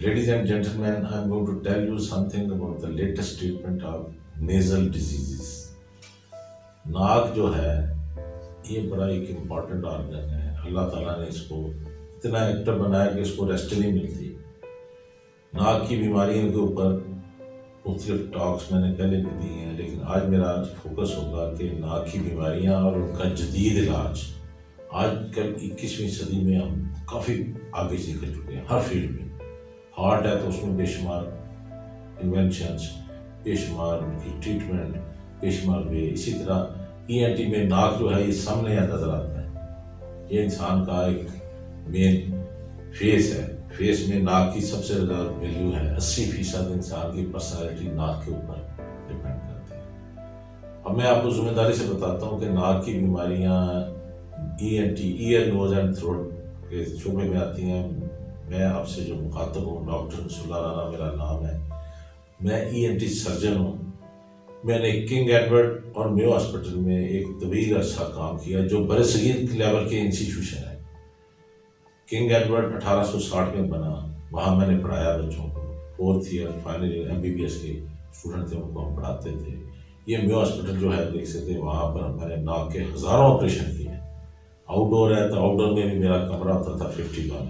Ladies and gentlemen, I'm going to tell you something about the latest treatment of nasal diseases. नाक जो है ये बड़ा एक इम्पॉर्टेंट ऑर्गन है। अल्लाह ताला ने इसको इतना एक्टिव बनाया कि इसको रेस्ट नहीं मिलती। नाक की बीमारियों के ऊपर मुख्तलिफ टॉक्स मैंने पहले भी दी हैं, लेकिन आज मेरा फोकस होगा कि नाक की बीमारियां और उनका जदीद इलाज। आजकल 21वीं सदी में हम काफ़ी आगे से निकल चुके हैं हर फील्ड में। हार्ट है तो उसमें बेशुमार इन्वेंशंस, बेशुमार उनकी ट्रीटमेंट, बेशुमार वे। इसी तरह ईएनटी में नाक जो है ये सामने नजर आता है। ये इंसान का एक मेन फेस है। फेस में नाक की सबसे ज़्यादा वैल्यू है। 80% इंसान की पर्सनैलिटी नाक के ऊपर डिपेंड करती है। अब मैं आपको जिम्मेदारी से बताता हूँ कि नाक की बीमारियाँ ENT, ear nose and throat के शोबे में आती हैं। मैं आपसे जो मुखातब हूँ, डॉक्टर मसूद राना मेरा नाम है। मैं ईएनटी सर्जन हूँ। मैंने किंग एडवर्ड और मेयो हॉस्पिटल में एक तवील अर्सा काम किया, जो बरसगीर लेवल के इंस्टीट्यूशन है। किंग एडवर्ड 1860 में बना। वहाँ मैंने पढ़ाया बच्चों को। 4th year final year MBBS के स्टूडेंट थे, उनको हम पढ़ाते थे। ये मेयो हॉस्पिटल जो है देख सकते हैं, वहाँ पर मैंने नाक के हज़ारों ऑपरेशन किए। आउटडोर है तो आउटडोर में भी मेरा कमरा होता था 51।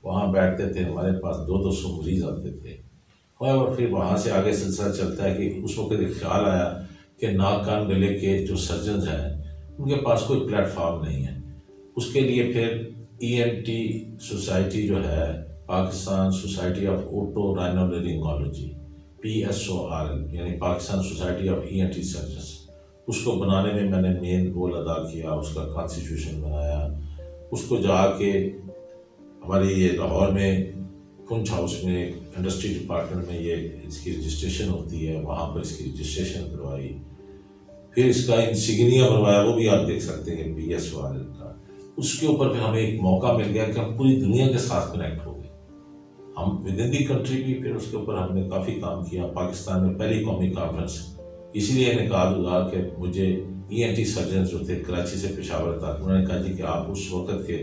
वहाँ बैठते थे, हमारे पास 200 मरीज आते थे। और फिर वहाँ से आगे सिलसिला चलता है कि उस वक्त एक ख्याल आया कि नाक कान गले के जो सर्जन हैं उनके पास कोई प्लेटफॉर्म नहीं है। उसके लिए फिर ईएनटी सोसाइटी जो है, Pakistan Society of Otorhinolaryngology, PSORL, यानी Pakistan Society of ENT Surgeons, उसको बनाने में मैंने मेन रोल अदा किया। उसका कॉन्स्टिट्यूशन बनाया। उसको जाके हमारे ये लाहौर में कुंज हाउस में इंडस्ट्री डिपार्टमेंट में ये इसकी रजिस्ट्रेशन होती है, वहाँ पर इसकी रजिस्ट्रेशन करवाई। फिर इसका इंसिग्निया बनवाया, वो भी आप देख सकते हैं PSORL का। उसके ऊपर फिर हमें एक मौका मिल गया कि हम पूरी दुनिया के साथ कनेक्ट हो गए। हम विद इन दी कंट्री भी फिर उसके ऊपर हमने काफ़ी काम किया। पाकिस्तान में पहली कौमी कॉन्फ्रेंस इसलिए निकाल हुआ कि मुझे ईएनटी सर्जन जो थे कराची से पेशावर तक, उन्होंने कहा जी कि आप उस वक्त के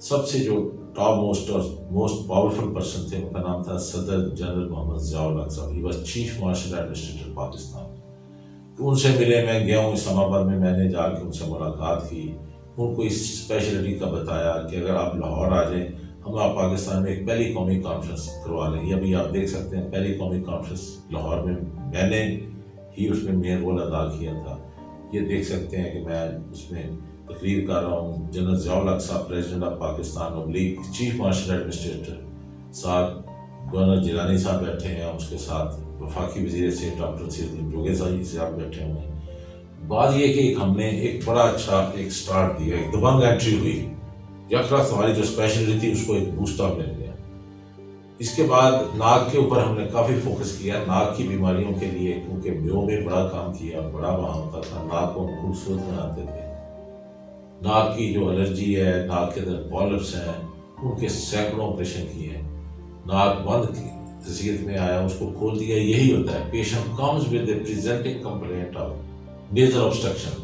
सबसे जो टॉप मोस्ट और मोस्ट पावरफुल पर्सन थे, उनका नाम था सदर जनरल मोहम्मद ज़ियाउल हक साहब। He was chief marshal administrator Pakistan. तो उनसे मिले, मैं गया हूँ इस्लामाबाद में, मैंने जाके उनसे मुलाकात की। उनको इस स्पेशलिटी का बताया कि अगर आप लाहौर आ जाएं, हम आप पाकिस्तान में एक पहली कौमी कॉन्फ्रेंस करवा लें। ये अभी आप देख सकते हैं, पहली कौमी कॉन्फ्रेंस लाहौर में मैंने ही उसमें मेन रोल अदा किया था। ये देख सकते हैं कि मैं उसमें तकरीर कर रहा हूँ। जनरल ज़ियाउल हक साहब president of Pakistan oblique chief marshal administrator, साथ गवर्नर जिलानी साहब बैठे हैं, उसके साथ वफाकी वज़ीर से डॉक्टर सैयद जोगे साहब बैठे हुए हैं। बात यह कि हमने एक बड़ा अच्छा एक स्टार्ट दिया, एक दबंग एंट्री हुई। यकरस हमारी जो स्पेशलिटी थी उसको एक बूस्ट अप मिल गया। इसके बाद नाक के ऊपर हमने काफ़ी फोकस किया, नाक की बीमारियों के लिए, क्योंकि मेयो में बड़ा काम किया, बड़ा वहाँ होता था। नाक को हम खूबसूरत बनाते थे। नाक की जो एलर्जी है, नाक के अंदर पॉलिप्स हैं, उनके सैकड़ों ऑपरेशन किए हैं। नाक बंद की हैसियत में आया, उसको खोल दिया। यही होता है, patient comes with A presenting complaint of nasal obstruction,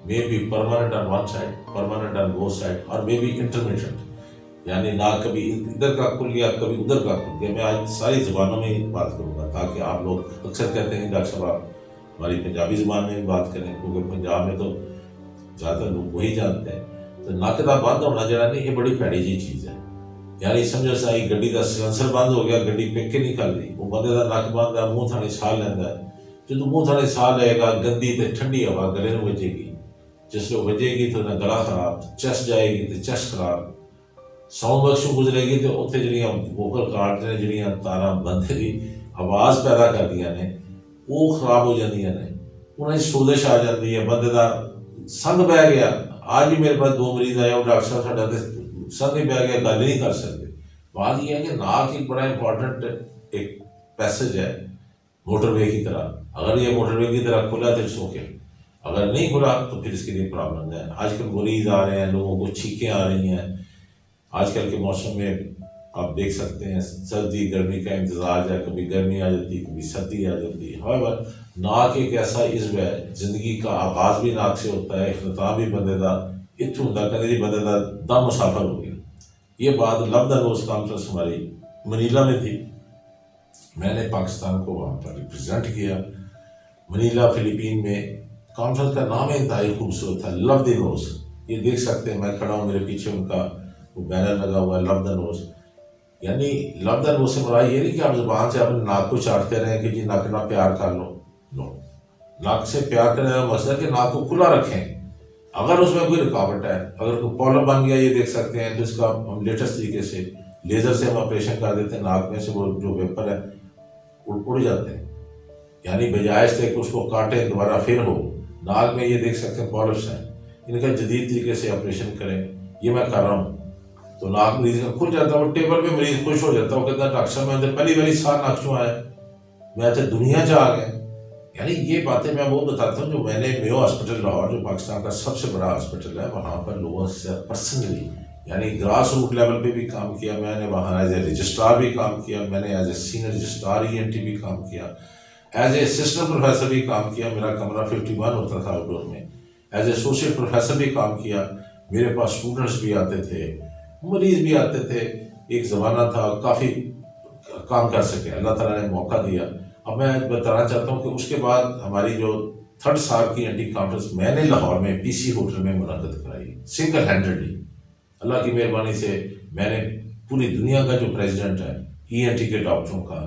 may be permanent on one side, permanent on both side, और मे बी इंटरमिटेंट, यानी नाक कभी इधर का खुल गया, कभी उधर का खुल गया। मैं आज सारी ज़ुबानों में ही बात करूँगा, ताकि आप लोग अक्सर कहते हैं डॉक्टर साहब आप हमारी पंजाबी ज़ुबान में भी बात करें, क्योंकि पंजाब में तो ज़्यादातर लोग वही जानते हैं। तो नाक का बंद होना जरा नहीं, ये बड़ी भैड़ी जी चीज़ है। यानी समझो साई गड्डी का सिलेंसर बंद हो गया, गड्डी पेके नहीं कर रही, वो बंदे का नक बंद है, मूँह थाने साह लेंदा है। जो मूँह थाने साह लेगा, गंदी तो ठंडी हवा गले में बजेगी, जिससे बजेगी तो गला खराब, चेस्ट जाएगी तो चेस्ट खराब, साउंड बख्शों गुजरेगी तो उत्थे जड़ियाँ वोकल कार्ड ने जड़ियाँ तारा बंदे की आवाज़ पैदा कर दिया ने, वो खराब हो जांदियां ने, उन्हें सोजिश आ जाती है, बंदे का संग बह गया। आज भी मेरे पास 2 मरीज आए और डॉक्टर साहब साडा ते संग ही बह गया, गल नहीं कर सकते। बात यह है कि नाक एक बड़ा इंपॉर्टेंट एक पैसेज है मोटरवे की तरह। अगर ये मोटरवे की तरह खुला तो ओके, अगर नहीं खुला तो फिर इसके लिए प्रॉब्लम है। आजकल मरीज आ रहे हैं, लोगों को छींकें आ रही हैं। आजकल के मौसम में आप देख सकते हैं, सर्दी गर्मी का इंतजार है, कभी गर्मी आ जाती है, कभी सर्दी आ जाती है। हाउएवर नाक एक ऐसा इज़्म है, जिंदगी का आगाज भी नाक से होता है, इख्तिताम भी बंदे का इत्थों होंदा, कदे जी बंदे का दम मुसाफर हो गया। ये बात लव द रोज कॉन्फ्रेंस हमारी मनीला में थी। मैंने पाकिस्तान को वहाँ पर रिप्रेजेंट किया। मनीला फिलीपीन में कॉन्फ्रेंस का नाम इंतहाई खूबसूरत था, लव द नोज। ये देख सकते हैं, मैं खड़ा हूँ, मेरे पीछे उनका वो बैनर लगा हुआ है, लव द नोज। यानी लव द नोज से मुराद ये नहीं कि आप जुबान से अपने नाक को चाटते रहें कि जी नाक ना प्यार कर लो। नो, नाक से प्यार करने का मकसद है कि नाक को खुला रखें। अगर उसमें कोई रुकावट है, अगर कोई प्रॉब्लम बन गया, ये देख सकते हैं, तो इसका हम लेटेस्ट तरीके से लेजर से हम ऑपरेशन कर देते हैं। नाक में से वो जो वेपर है उड़ जाते हैं। यानी बजाय से कि उसको काटे दोबारा फिर हो, नाक में ये देख सकते हैं पॉलिप्स हैं, इनका जदीद तरीके से ऑपरेशन करें। ये मैं कर रहा हूँ तो नाक मरीज का खुल जाता है। वो टेबल पे मरीज खुश हो जाता है, वो कहता है डॉक्टर साहब मैं पहली बारी सार नाक चुआ है, मैं तो दुनिया से आ गया। यानी ये बातें मैं वो बताता हूँ जो मैंने मेयो हॉस्पिटल लाहौर, जो पाकिस्तान का सबसे बड़ा हॉस्पिटल है, वहाँ पर लोगों से पर्सनली यानी ग्रास रूट लेवल पे भी काम किया। मैंने वहाँ एज ए रजिस्ट्रार भी काम किया, मैंने as a senior registrar ENT भी काम किया, एज ए असिस्टेंट प्रोफेसर भी काम किया। मेरा कमरा 51 होता था आउटडोर में। एज ए एसोसिएट प्रोफेसर भी काम किया। मेरे पास स्टूडेंट्स भी आते थे, मरीज भी आते थे। एक ज़माना था काफ़ी काम कर सके, अल्लाह ताला ने मौका दिया। अब मैं बताना चाहता हूँ कि उसके बाद हमारी जो 3rd साल की ENT कॉन्फ्रेंस मैंने लाहौर में PC होटल में मुनक़द कराई, सिंगल हैंडेडली। अल्लाह की मेहरबानी से मैंने पूरी दुनिया का जो प्रेसिडेंट है ENT के डॉक्टरों का,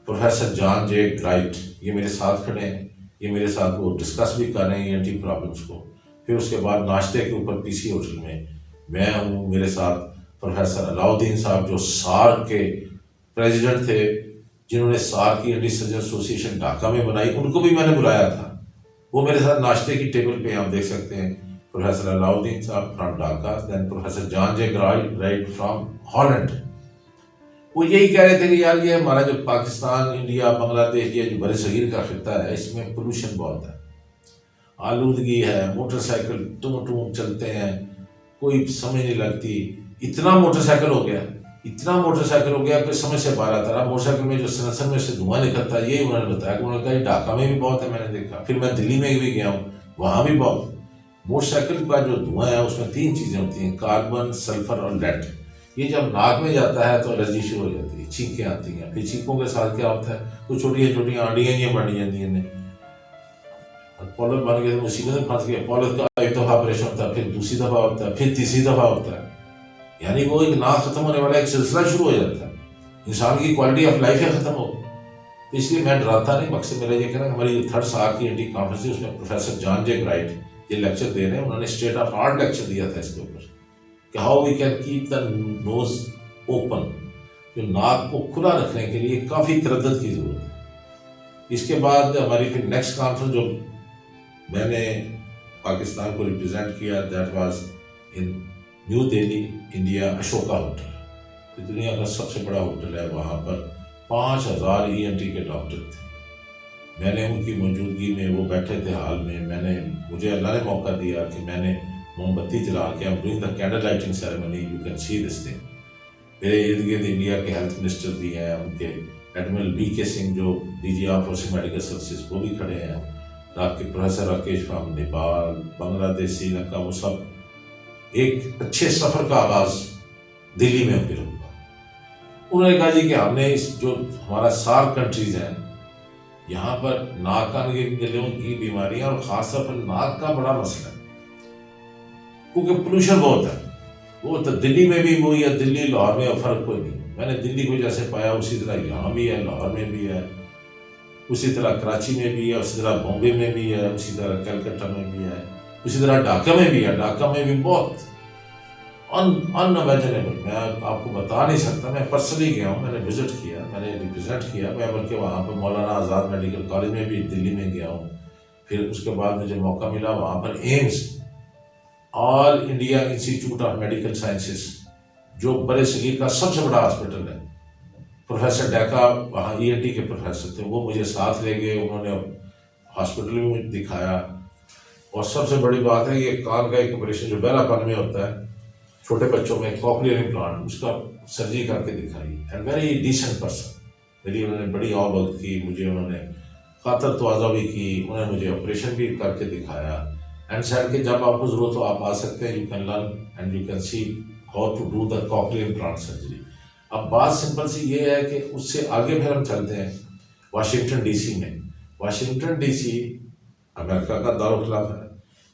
प्रोफेसर जॉन जे ग्राइट, ये मेरे साथ खड़े हैं, ये मेरे साथ वो डिस्कस भी कर रहे हैं ENT प्रॉब्लम्स को। फिर उसके बाद नाश्ते के ऊपर PC होटल में मैं हूँ, मेरे साथ प्रोफेसर अलाउद्दीन साहब जो सार के प्रेसिडेंट थे, जिन्होंने सार की ENT सर्जन एसोसिएशन ढाका में बनाई, उनको भी मैंने बुलाया था। वो मेरे साथ नाश्ते की टेबल पे आप देख सकते हैं, professor Alauddin sahab from Dhaka, then professor John J Grote from Holland. वो यही कह रहे थे कि यार ये हमारा जो पाकिस्तान, इंडिया, बांग्लादेश, ये जो बड़े सगीर का खिता है, इसमें पोल्यूशन बहुत है, आलूदगी है, मोटरसाइकिल टूं चलते हैं, कोई समझ नहीं लगती। इतना मोटरसाइकिल हो गया, इतना मोटरसाइकिल हो गया कि समझ से बाहर आता रहा। मोटरसाइकिल में जो सनसर में से धुआं निकलता है, यही उन्होंने बताया कि उन्होंने कहा ढाका में भी बहुत है, मैंने देखा। फिर मैं दिल्ली में भी गया हूँ, वहाँ भी बहुत। मोटरसाइकिल का जो धुआं है उसमें 3 चीज़ें होती हैं, कार्बन, सल्फर और लेड। ये जब नाक में जाता है तो एलर्जी शुरू हो जाती है, छींकें आती हैं। फिर छींकों के साथ क्या होता है, कुछ छोटी छोटी आंडियाँ ये बन जाती हैं, पॉलर बन गए तो मुसीबत में फंस गए। पॉलर का एक दफ़ा ऑपरेशन होता है, फिर दूसरी दफ़ा होता है, फिर तीसरी दफ़ा होता है। यानी वो एक नाक खत्म होने वाला एक सिलसिला शुरू हो जाता है, इंसान की क्वालिटी ऑफ लाइफ है खत्म हो। तो इसलिए मैं डराता नहीं। मकसद मेरा ये कहना, हमारी 3rd साल की ENT कॉन्फ्रेंस थी, उसमें प्रोफेसर जॉन जे ग्राइट ये लेक्चर दे रहे हैं। उन्होंने स्टेट ऑफ आर्ट लेक्चर दिया था इसके ऊपर कि how we can keep the nose open, जो नाक को खुला रखने के लिए काफ़ी तरद्दुद की ज़रूरत है। इसके बाद हमारी फिर नेक्स्ट कॉन्फ्रेंस जो मैंने पाकिस्तान को रिप्रेजेंट किया, that was in new Delhi, India, Ashoka hotel. तो दुनिया का सबसे बड़ा होटल है, वहाँ पर 5000 ENT के डॉक्टर थे। मैंने उनकी मौजूदगी में, वो बैठे थे हॉल में, मुझे अल्लाह ने मौका दिया कि मैंने मोमबत्ती जला के, I am doing the candle lighting ceremony, you can see this thing. मेरे इर्द गिर्द इंडिया के हेल्थ मिनिस्टर भी हैं, उनके एडमिरल BK सिंह जो DG of forces medical services, वो भी खड़े हैं, प्रोफेसर राकेश फ्रॉम नेपाल, बांग्लादेश, श्रीलंका, वो सब। एक अच्छे सफ़र का आगाज़ दिल्ली में फिर होगा। उन्होंने कहा जी कि हमने इस जो हमारा सार्क कंट्रीज़ हैं, यहाँ पर नाक कान के गलों की बीमारियाँ और ख़ासतौर पर नाक का बड़ा मसला है, क्योंकि पोल्यूशन बहुत है। वो तो दिल्ली में भी वही है, दिल्ली लाहौर में फ़र्क कोई नहीं। मैंने दिल्ली को जैसे पाया उसी तरह यहाँ भी है, लाहौर में भी है, उसी तरह कराची में भी है, उसी तरह बॉम्बे में भी है, उसी तरह कलकत्ता में भी है, उसी तरह ढाका में भी है। ढाका में भी बहुत अनइमेजिनेबल, मैं आपको बता नहीं सकता। मैं पर्सनली गया हूँ, मैंने विजिट किया, मैंने रिप्रेजेंट किया। मैं बल्कि वहाँ पर मौलाना आज़ाद मेडिकल कॉलेज में भी दिल्ली में गया हूँ। फिर उसके बाद मुझे मौका मिला वहाँ पर AIIMS, all India institute of medical sciences, जो बड़े सगीर का सबसे बड़ा हॉस्पिटल है। प्रोफेसर डैका वहाँ ENT के प्रोफेसर थे, वो मुझे साथ ले गए, उन्होंने हॉस्पिटल में मुझे दिखाया। और सबसे बड़ी बात है, ये कान का एक ऑपरेशन जो बहरापन में होता है छोटे बच्चों में, कॉक्लियर इम्प्लांट, उसका सर्जरी करके दिखाई। एंड वेरी डिसेंट पर्सन, मेरी उन्होंने बड़ी आवभगत की, मुझे उन्होंने खातर तवाज़ा भी की, उन्होंने मुझे ऑपरेशन भी करके दिखाया। एंड सर कि जब आपको ज़रूरत हो आप आ सकते हैं, you can learn and you can see how to do the cochlear implant surgery. अब बात सिंपल सी ये है कि उससे आगे फिर हम चलते हैं वाशिंगटन डीसी में। वाशिंगटन डीसी अमेरिका का दारुल है,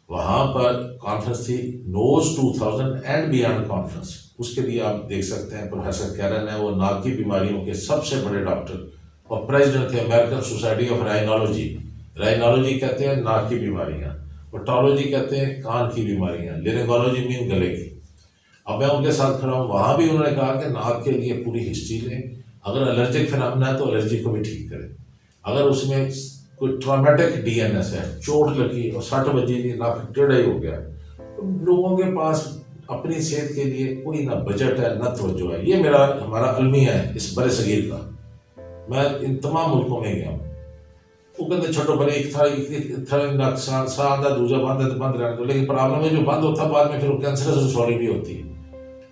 वहाँ पर कॉन्फ्रेंस थी नोज 2000 एंड बियॉन्ड कॉन्फ्रेंस। उसके लिए आप देख सकते हैं प्रोफेसर कैरन है, वो नाक की बीमारियों के सबसे बड़े डॉक्टर और प्रेसिडेंट थे American society of rhinology. Rhinology कहते हैं नाक की बीमारियाँ, ओटोलॉजी कहते हैं कान की बीमारियाँ, लिरिंगोलॉजी मीन गले की। अब मैं उनके साथ खड़ा हूँ, वहाँ भी उन्होंने कहा कि नाक के लिए पूरी हिस्ट्री लें, अगर एलर्जिक फिनोमेना है तो एलर्जी को भी ठीक करें, अगर उसमें कोई ट्रॉमेटिक डीएनएस है, चोट लगी और 60 बजे की नाक टेढ़ा ही हो गया, तो लोगों के पास अपनी सेहत के लिए कोई ना बजट है ना तवज्जो है। ये हमारा अलमिया है इस बड़े सगीर का। मैं इन तमाम मुल्कों में गया हूँ, वो कहते छोटो पर एक था सा दूसरा बंद है तो बंद रहने दो, लेकिन प्रॉब्लम है जो बंद होता है बाद में फिर कैंसर सॉरी भी होती है।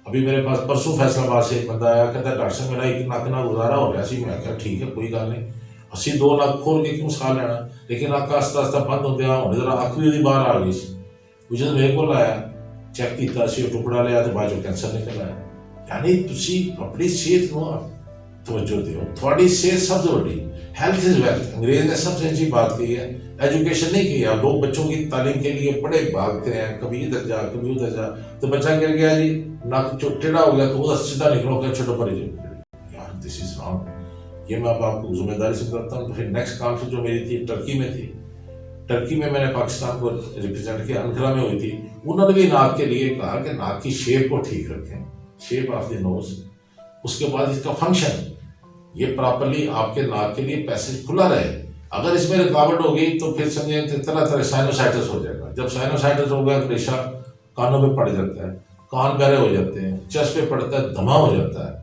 अभी मेरे पास परसों फैसलाबाद से एक बंदा आया, कहता डॉक्टर साहब मेरा एक नाक ना गुजारा हो रहा सी। मैं क्या ठीक है कोई गल नहीं, असी 2 लाख खोल के क्यों साह लेना, लेकिन अक्क आस्ता आस्ता बंद होंदे हुण जरा अक्क भी बाहर आ गई सी। वो जो मेरे को आया चेक किया सी, टुकड़ा लिया तो बाद कैंसर निकल आया। यानी तुसी अपनी सेहत को तवज्जो दो, थोड़ी सेहत सबसे बड़ी, हेल्थ इज वेल्थ। अंग्रेज ने सबसे अच्छी बात कही है, एजुकेशन नहीं किया। लोग बच्चों की तालीम के लिए बड़े भागते हैं, कभी इधर जा कभी उधर जा, तो बच्चा गिर गया जी नाक टेढ़ा हो गया तो उधर सीधा निकलो क्या छोटो पर यार दिस इज रॉन्ग। ये मैं अब आपको जिम्मेदारी से करता हूँ। फिर नेक्स्ट कॉन्फ्रेंस जो मेरी थी टर्की में थी, टर्की में मैंने पाकिस्तान को रिप्रेजेंट किया, अंकरा में हुई थी। उन्होंने भी नाक के लिए कहा कि नाक की शेप को ठीक रखें, शेप ऑफ द नोज, उसके बाद इसका फंक्शन, ये प्रॉपरली आपके नाक के लिए पैसेज खुला रहे। अगर इसमें रुकावट हो गई तो फिर समझे तरह तरह साइनोसाइटिस हो जाएगा। जब साइनोसाइटिस हो गया तो रेशा कानों पे पड़ जाता है, कान बहरे हो जाते हैं, चेस्ट पे पड़ता है, दमा हो जाता है।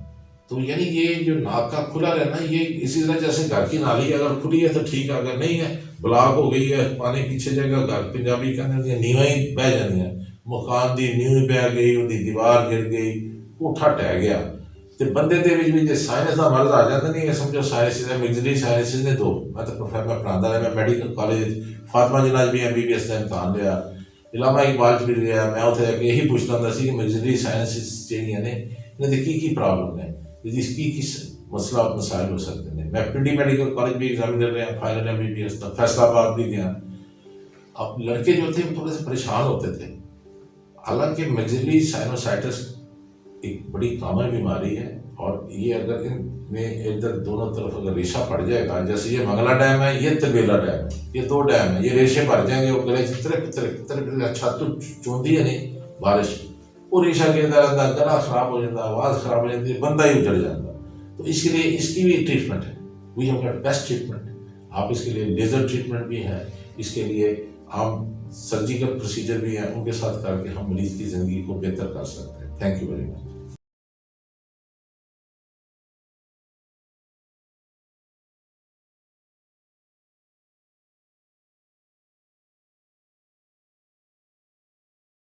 तो यानी ये जो नाक का खुला रहना, ये इसी तरह जैसे घर की नाली अगर खुली है तो ठीक है, अगर नहीं है ब्लॉक हो गई है पानी पीछे जाएगा। घर पंजाबी कहते नीवा ही बह जानी है, मकान की नींव बह गई, उनकी दीवार गिर गई, कोठा ढह गया, तो बंदे ਦੇ ਵਿੱਚ ਵੀ ਜੇ ਸਾਇਨਸ ਦਾ ਮਰਜ਼ ਆ ਜਾਂਦਾ ਨਹੀਂ, ਇਹ ਸਮਝੋ ਸਾਇਨਸਿਸ ਹੈ, ਮਿਕਸਡ ਸਾਇਨਸਿਸ ਨੇ 2। मैं तो प्रोफेसर मैं पढ़ाता रहा, मैं मैडिकल कॉलेज फातिमा जिन्ना भी MBBS का इम्तहान लिया, इलामा इकबाल च भी लिया। मैं उत्थे जाके यही पूछता ਹੁੰਦਾ ਸੀ कि मिकसड साइंसिस ਜਿਹੜੀਆਂ ਨੇ ਇਹਨਾਂ ਦੀ ਕੀ प्रॉब्लम है, इसकी किस मसला मसाइल हो सकते हैं। मैं PD मेडिकल कॉलेज भी एग्जाम कर रहा, फाइनल MBBS तक फैसलाबाद भी गया। अब लड़के जो थे थोड़े से परेशान होते थे, हालांकि मिक्सड साइनोसाइटिस एक बड़ी कॉमन बीमारी है, और ये अगर इनमें इधर दोनों तरफ अगर रेशा पड़ जाएगा, जैसे ये मंगला डैम है, ये तबेला डैम है, ये 2 डैम है, ये रेशे भर जाएंगे और गले छत चौंधी है नहीं बारिश, वो रेशा गिरता रहता, गला खराब हो जाता, आवाज़ खराब हो जाती है, बंदा ही उजड़ जाता। तो इसके लिए इसकी भी ट्रीटमेंट है, we have got best treatment. आप इसके लिए लेज़र ट्रीटमेंट भी है, इसके लिए आम सर्जिकल प्रोसीजर भी है, उनके साथ करके हम मरीज की ज़िंदगी को बेहतर कर सकते हैं। Thank you very much.